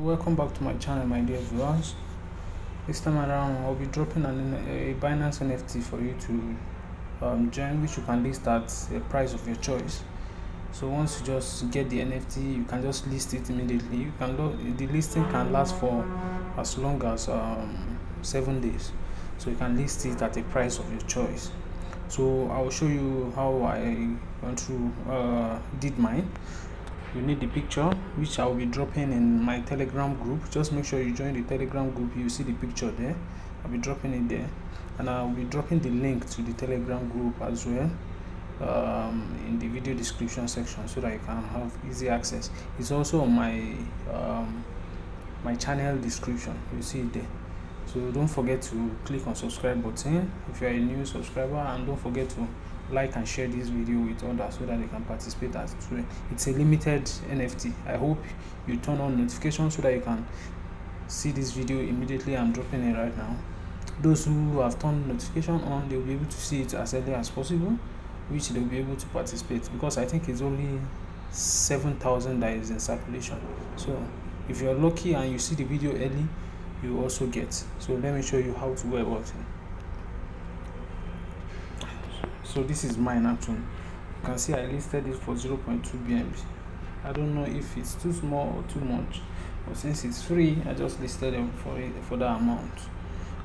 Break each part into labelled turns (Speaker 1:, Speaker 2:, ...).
Speaker 1: Welcome back to my channel, my dear viewers. This time around I'll be dropping a Binance NFT for you to join, which you can list at a price of your choice. So once you just get the NFT, you can just list it immediately. The listing can last for as long as 7 days, so you can list it at a price of your choice. So I will show you how I went through did mine. You need the picture, which I will be dropping in my Telegram group. Just make sure you join the Telegram group. You see the picture there. I'll be dropping it there, and I'll be dropping the link to the Telegram group as well in the video description section, so that you can have easy access. It's also on my channel description. You see it there. So don't forget to click on subscribe button if you are a new subscriber, and don't forget to like and share this video with others so that they can participate as well. It's a limited NFT. I hope you turn on notifications so that you can see this video immediately. I'm dropping it right now. Those who have turned notification on, they'll be able to see it as early as possible, which they'll be able to participate, because I think it's only 7,000 that is in circulation. So if you're lucky and you see the video early, you also get. So let me show you how to go about it. So this is mine actually. You can see I listed it for 0.2 BNB. I don't know if it's too small or too much, but since it's free, I just listed them for that amount.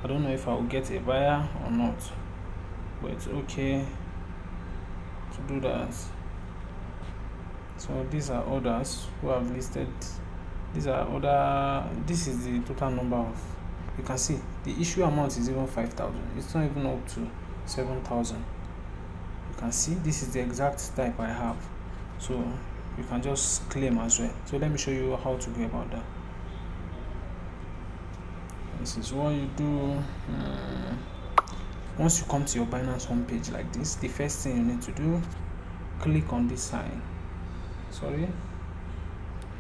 Speaker 1: I don't know if I will get a buyer or not, but it's okay to do that. So these are others who have listed. This is the total number of, you can see the issue amount is even 5,000. It's not even up to 7,000. You can see this is the exact type I have, so you can just claim as well. So let me show you how to go about that. This is what you do. Once you come to your Binance homepage like this, the first thing you need to do, click on this sign.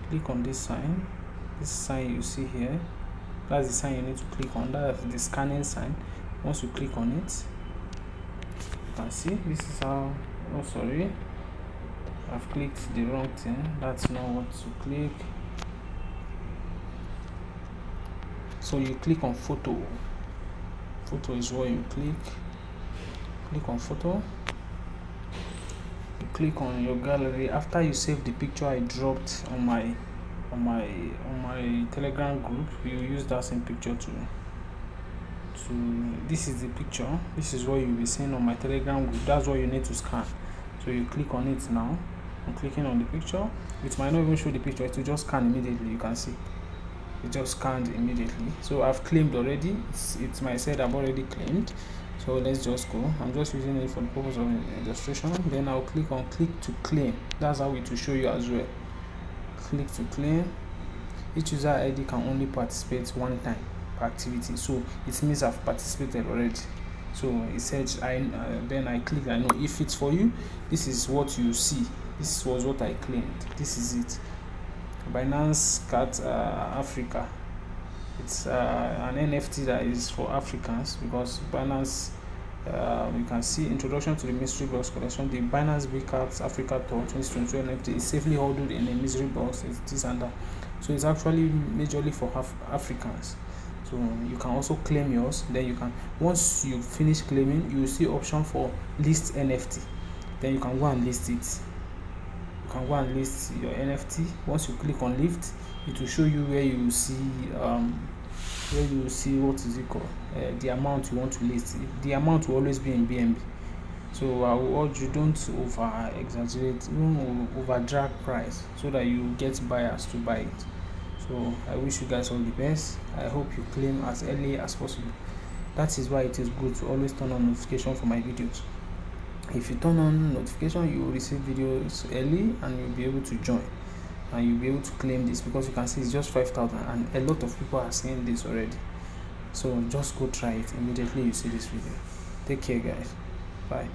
Speaker 1: Click on this sign you see here. That's the sign you need to click on. That's the scanning sign. Once you click on it, you can see this is how, oh sorry, I've clicked the wrong thing. That's not what to click. So you click on photo. Photo is what you click on photo. You click on your gallery. After you save the picture I dropped on my Telegram group, you use that same picture to this is the picture. This is what you'll be seeing on my Telegram group. That's what you need to scan. So you click on it now. I'm clicking on the picture. It might not even show the picture, it will just scan immediately. You can see it just scanned immediately. So I've claimed already. It's my said I've already claimed. So let's just go. I'm just using it for the purpose of illustration. Then I'll click on click to claim. That's how it will show you as well. Click to claim. Each user ID can only participate one time per activity, so it means I've participated already. So it says then I click. I know if it's for you, this is what you see. This was what I claimed. This is it. Binance Bcat Africa. It's an NFT that is for Africans, because Binance, you can see introduction to the mystery box collection. The Binance Bcat Africa Tour 2022 NFT is safely held in a mystery box. It's this and that. So it's actually majorly for Africans. So you can also claim yours. Then you can, once you finish claiming, you will see option for list NFT. Then you can go and list it. You can go and list your NFT. Once you click on lift, it will show you where you see what is it called, the amount you want to list. The amount will always be in BNB. So I will urge you, don't over exaggerate, don't over drag price, so that you get buyers to buy it. So I wish you guys all the best. I hope you claim as early as possible. That is why it is good to always turn on notification for my videos. If you turn on notification, you will receive videos early, and you'll be able to join, and you'll be able to claim this, because you can see it's just 5,000, and a lot of people are seeing this already. So just go try it immediately you see this video. Take care guys. Bye.